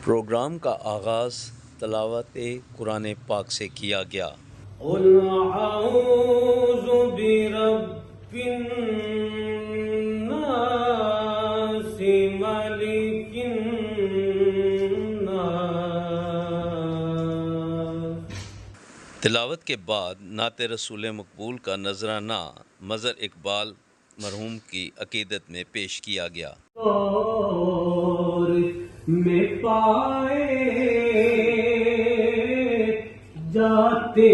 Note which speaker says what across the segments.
Speaker 1: Programme کا آغاز تلاوت قرآن پاک سے کیا گیا۔
Speaker 2: قل اعوذ برب الناس ملک الناس۔
Speaker 1: تلاوت کے بعد نعت رسول مقبول کا نذرانہ مظہر اقبال مرحوم کی عقیدت میں پیش کیا گیا۔
Speaker 2: اور میں پائے جاتے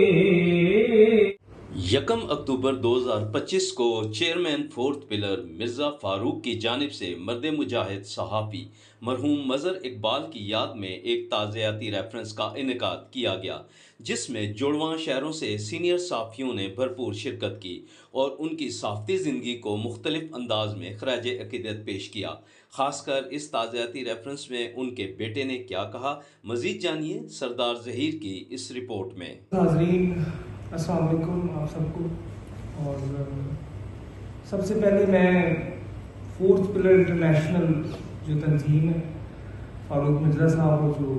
Speaker 1: 1 اکتوبر 2025 کو چیئرمین فورتھ پلر مرزا فاروق کی جانب سے مرد مجاہد صحافی مرحوم مظہر اقبال کی یاد میں ایک تعزیتی ریفرنس کا انعقاد کیا گیا، جس میں جڑواں شہروں سے سینئر صحافیوں نے بھرپور شرکت کی اور ان کی صحافتی زندگی کو مختلف انداز میں خراج عقیدت پیش کیا۔ خاص کر اس تعزیتی ریفرنس میں ان کے بیٹے نے کیا کہا، مزید جانیے سردار ظہیر کی اس رپورٹ میں۔
Speaker 3: ناظرین السلام علیکم آپ سب کو، اور سب سے پہلے میں فورتھ پلر انٹرنیشنل جو تنظیم ہے، فاروق مرزا صاحب اور جو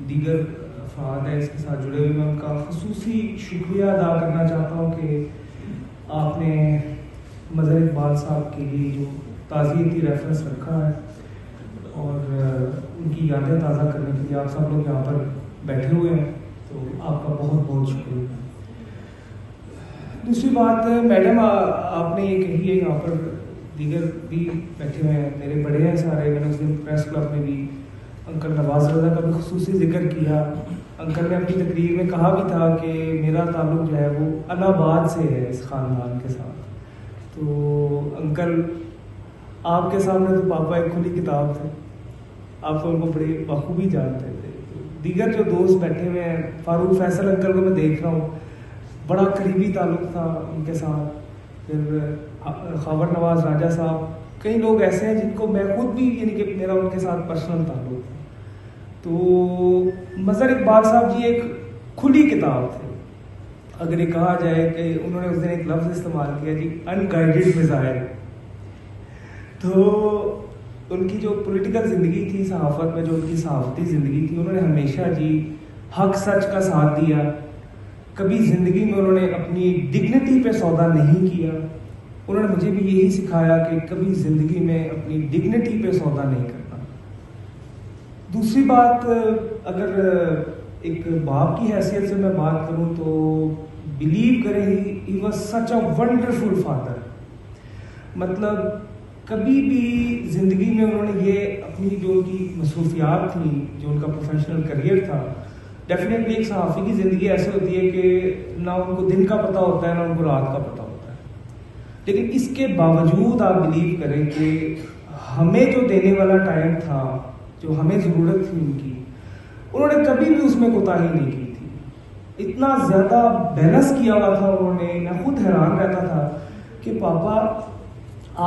Speaker 3: دیگر افراد ہیں اس کے ساتھ جڑے ہوئے، میں ان کا خصوصی شکریہ ادا کرنا چاہتا ہوں کہ آپ نے مظہر اقبال صاحب کے لیے جو تعزیتی ریفرنس رکھا ہے اور ان کی یادیں تازہ کرنے کے لیے آپ سب لوگ یہاں پر بیٹھے ہوئے ہیں، تو آپ کا بہت بہت شکریہ۔ دوسری بات، میڈم آپ نے یہ کہی ہے، یہاں پر دیگر بھی بیٹھے ہوئے ہیں، میرے بڑے ہیں سارے، میں نے اس دن پریس کلب میں بھی انکل نواز رضا کا بھی خصوصی ذکر کیا۔ انکل نے اپنی تقریر میں کہا بھی تھا کہ میرا تعلق جو ہے وہ الہ آباد سے ہے اس خاندان کے ساتھ، تو انکل آپ کے سامنے تو پاپا ایک کھلی کتاب تھے، آپ تو ان کو بڑے بخوبی جانتے تھے۔ دیگر جو دوست بیٹھے ہوئے ہیں، فاروق فیصل انکل کو میں دیکھ رہا ہوں، بڑا قریبی تعلق تھا ان کے ساتھ، پھر خاور نواز راجہ صاحب، کئی لوگ ایسے ہیں جن کو میں خود بھی، یعنی کہ میرا ان کے ساتھ پرسنل تعلق تھا۔ تو مظہر اقبال صاحب جی ایک کھلی کتاب تھے، اگر یہ کہا جائے کہ انہوں نے اس دن ایک لفظ استعمال کیا جی، ان گائیڈڈ میزائل۔ تو ان کی جو پولیٹیکل زندگی تھی، صحافت میں جو ان کی صحافتی زندگی تھی، انہوں نے ہمیشہ جی حق سچ کا ساتھ دیا، کبھی زندگی میں انہوں نے اپنی ڈگنیٹی پہ سودا نہیں کیا۔ انہوں نے مجھے بھی یہی سکھایا کہ کبھی زندگی میں اپنی ڈگنیٹی پہ سودا نہیں کرنا۔ دوسری بات، اگر ایک باپ کی حیثیت سے میں بات کروں تو بلیو کریں he was such a wonderful father, مطلب کبھی بھی زندگی میں انہوں نے یہ اپنی جو ان کی مصروفیات تھیں، جو ان کا پروفیشنل کریئر تھا، ڈیفینیٹلی ایک صحافی کی زندگی ایسے ہوتی ہے کہ نہ ان کو دن کا پتہ ہوتا ہے نہ ان کو رات کا پتہ ہوتا ہے، لیکن اس کے باوجود آپ بلیو کریں کہ ہمیں جو دینے والا ٹائم تھا، جو ہمیں ضرورت تھی ان کی، انہوں نے کبھی بھی اس میں کوتاہی نہیں کی تھی۔ اتنا زیادہ بیلنس کیا ہوا تھا انہوں نے، میں خود حیران رہتا تھا کہ پاپا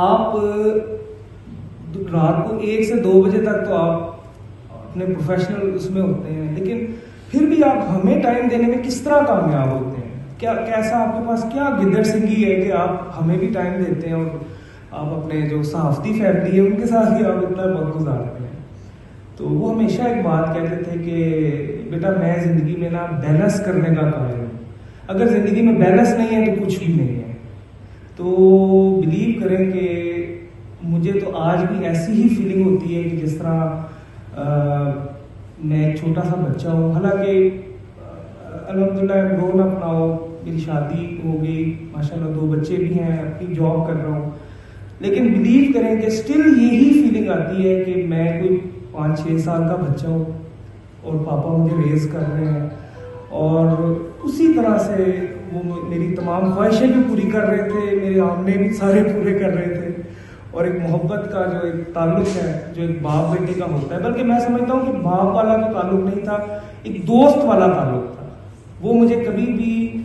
Speaker 3: آپ رات کو 1 سے 2 بجے تک تو آپ اپنے پروفیشنل اس میں ہوتے ہیں، لیکن پھر بھی آپ ہمیں ٹائم دینے میں کس طرح کامیاب ہوتے ہیں؟ کیسا آپ کے پاس کیا گدڑ سنگھی ہے کہ آپ ہمیں بھی ٹائم دیتے ہیں اور آپ اپنے جو صحافتی فیملی ہے ان کے ساتھ بھی آپ اتنا وقت گزارتے ہیں؟ تو وہ ہمیشہ ایک بات کہتے تھے کہ بیٹا میں زندگی میں نا بیلنس کرنے کا قائل ہوں، اگر زندگی میں بیلنس نہیں ہے تو کچھ بھی نہیں ہے۔ تو بلیو کریں کہ مجھے تو آج بھی ایسی ہی فیلنگ ہوتی ہے کہ جس طرح میں ایک چھوٹا سا بچہ ہوں، حالانکہ الحمدللہ گرون اپ ناؤ، میری شادی ہو گئی، ماشاءاللہ 2 بچے بھی ہیں، اپنی جاب کر رہا ہوں، لیکن بلیو کریں کہ اسٹل یہی فیلنگ آتی ہے کہ میں کوئی 5-6 سال کا بچہ ہوں اور پاپا مجھے ریز کر رہے ہیں، اور اسی طرح سے وہ میری تمام خواہشیں بھی پوری کر رہے تھے، میرے آمنے بھی سارے پورے کر رہے تھے، اور ایک محبت کا جو ایک تعلق ہے جو ایک باپ بیٹے کا ہوتا ہے، بلکہ میں سمجھتا ہوں کہ باپ والا جو تعلق نہیں تھا، ایک دوست والا تعلق تھا۔ وہ مجھے کبھی بھی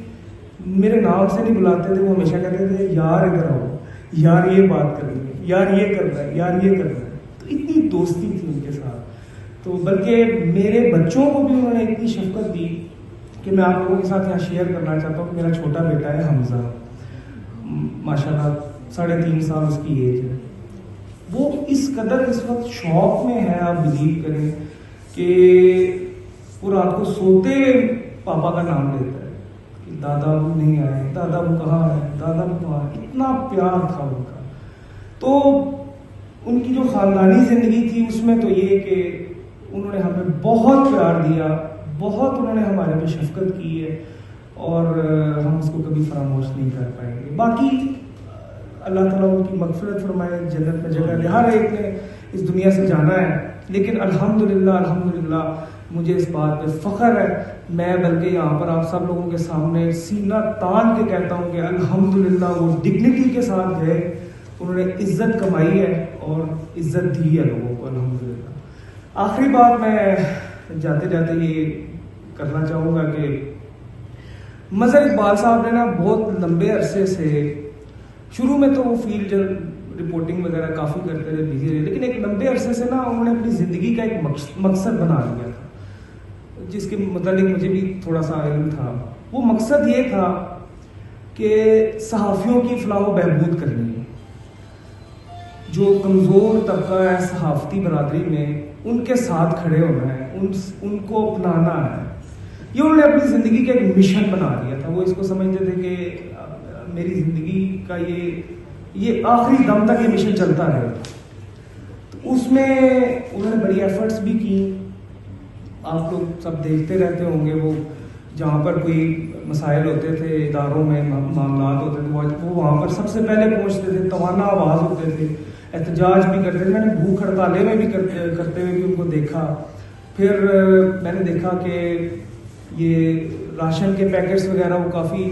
Speaker 3: میرے نام سے نہیں بلاتے تھے، وہ ہمیشہ کہتے تھے یار ادھر آؤ، یار یہ بات کرنی ہے، یار یہ کرنا ہے، یار یہ کرنا ہے۔ تو اتنی دوستی تھی ان کے ساتھ، تو بلکہ میرے بچوں کو بھی انہوں نے اتنی شفقت دی کہ میں آپ لوگوں کے ساتھ یہاں شیئر کرنا چاہتا ہوں کہ میرا چھوٹا بیٹا ہے حمزہ، ماشاءاللہ 3.5 سال اس کی ایج ہے، وہ اس قدر اس وقت شوق میں ہے، آپ بلیو کریں کہ وہ رات کو سوتے پاپا کا نام لیتا ہے کہ دادا ابو نہیں آئے، دادا ابو کہاں ہے، دادا ابو کہاں ہے. اتنا پیار تھا ان کا. تو ان کی جو خاندانی زندگی تھی اس میں تو یہ کہ انہوں نے ہمیں بہت پیار دیا، بہت انہوں نے ہمارے پہ شفقت کی ہے، اور ہم اس کو کبھی فراموش نہیں کر پائیں گے. باقی اللہ تعالیٰ ان کی مغفرت فرمائے، جنت میں جگہ دے. ہر ایک نے اس دنیا سے جانا ہے، لیکن الحمدللہ مجھے اس بات پہ فخر ہے. میں بلکہ یہاں پر آپ سب لوگوں کے سامنے سینہ تان کے کہتا ہوں کہ الحمدللہ وہ ڈگنیٹی کے ساتھ گئے، انہوں نے عزت کمائی ہے اور عزت دی ہے لوگوں کو الحمدللہ. آخری بات میں جاتے جاتے یہ کرنا چاہوں گا کہ مظہر اقبال صاحب نے نا بہت لمبے عرصے سے، شروع میں تو وہ فیلڈ رپورٹنگ وغیرہ کافی کرتے رہے، بزی رہے، لیکن ایک لمبے عرصے سے نا انہوں نے اپنی زندگی کا ایک مقصد بنا لیا تھا، جس کے متعلق مجھے بھی تھوڑا سا علم تھا. وہ مقصد یہ تھا کہ صحافیوں کی فلاح و بہبود کرنی ہے. جو کمزور طبقہ ہے صحافتی برادری میں، ان کے ساتھ کھڑے ہونا ہے، ان کو اپنانا ہے. یہ انہوں نے اپنی زندگی کا ایک مشن بنا لیا تھا. وہ اس کو سمجھتے تھے کہ میری زندگی کا یہ آخری دم تک یہ مشن چلتا رہے. تو اس میں انہوں نے بڑی ایفرٹس بھی کی. آپ لوگ سب دیکھتے رہتے ہوں گے، وہ جہاں پر کوئی مسائل ہوتے تھے، اداروں میں معاملات ہوتے تھے، وہ وہاں پر سب سے پہلے پہنچتے تھے، توانا آواز ہوتے تھے، احتجاج بھی کرتے تھے. میں نے بھوک ہڑتالیں میں بھی کرتے ہوئے بھی ان کو دیکھا. پھر میں نے دیکھا کہ یہ راشن کے پیکٹس وغیرہ وہ کافی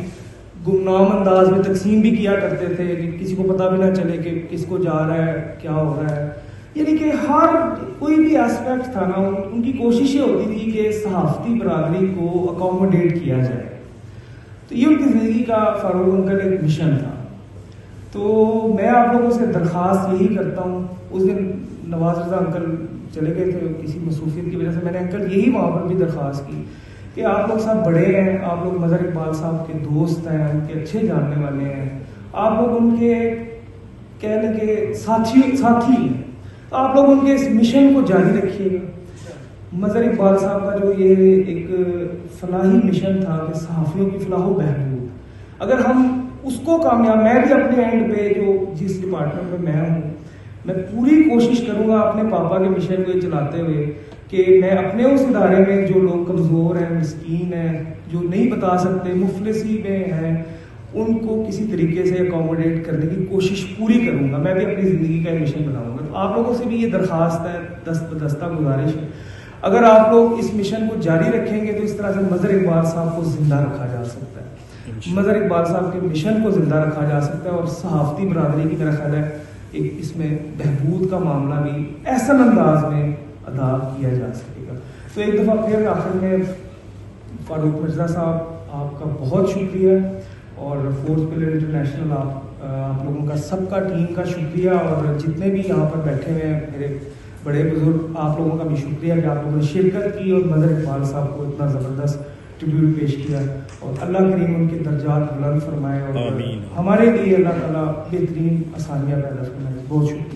Speaker 3: گمنام انداز میں تقسیم بھی کیا کرتے تھے کہ کسی کو پتہ بھی نہ چلے کہ کس کو جا رہا ہے، کیا ہو رہا ہے. یعنی کہ ہر کوئی بھی ایسپیکٹ تھا نا، ان کی کوشش یہ ہوتی تھی کہ صحافتی برادری کو اکوموڈیٹ کیا جائے. تو یہ ان کی زندگی کا فاروق انکل ایک مشن تھا. تو میں آپ لوگوں سے درخواست یہی کرتا ہوں، اس دن نواز رضا انکل چلے گئے تھے کسی مصروفیت کی وجہ سے، میں نے انکل یہی وہاں پر بھی درخواست کی کہ آپ لوگ سب بڑے ہیں، آپ لوگ مظہر اقبال صاحب کے دوست ہیں، ان کے اچھے جاننے والے ہیں، آپ لوگ ان کے کہہ لیں کہ ساتھی ہیں، تو آپ لوگ ان کے اس مشن کو جاری رکھیے گا. مظہر اقبال صاحب کا جو یہ ایک فلاحی مشن تھا کہ صحافیوں کی فلاح و بہبود، اگر ہم اس کو کامیاب، میں بھی اپنے اینڈ پہ جو جس ڈپارٹمنٹ میں ہوں، میں پوری کوشش کروں گا اپنے پاپا کے مشن کو چلاتے ہوئے کہ میں اپنے اس ادارے میں جو لوگ کمزور ہیں، مسکین ہیں، جو نہیں بتا سکتے، مفلسی میں ہیں، ان کو کسی طریقے سے اکوموڈیٹ کرنے کی کوشش پوری کروں گا. میں بھی اپنی زندگی کا مشن بناؤں گا. تو آپ لوگوں سے بھی یہ درخواست ہے، دست بدستہ گزارش ہے، اگر آپ لوگ اس مشن کو جاری رکھیں گے تو اس طرح سے مظہر اقبال صاحب کو زندہ رکھا جا سکتا ہے، مظہر اقبال صاحب کے مشن کو زندہ رکھا جا سکتا ہے، اور صحافتی برادری کی میرا خیال ہے ایک اس میں بہبود کا معاملہ بھی احسن انداز میں ادا کیا جا سکے گا. تو ایک دفعہ پھر آخر میں فاروق مرزا صاحب آپ کا بہت شکریہ، اور فورتھ پلر انٹرنیشنل آپ لوگوں کا سب کا ٹیم کا شکریہ، اور جتنے بھی یہاں پر بیٹھے ہوئے ہیں میرے بڑے بزرگ، آپ لوگوں کا بھی شکریہ کہ آپ لوگوں نے شرکت کی اور مظہر اقبال صاحب کو اتنا زبردست ٹریبیوٹ پیش کیا. اور اللہ کریم ان کے درجات بلند فرمائے، اور ہمارے لیے اللہ تعالیٰ بہترین آسانیاں پیدا فرمائے. بہت شکریہ.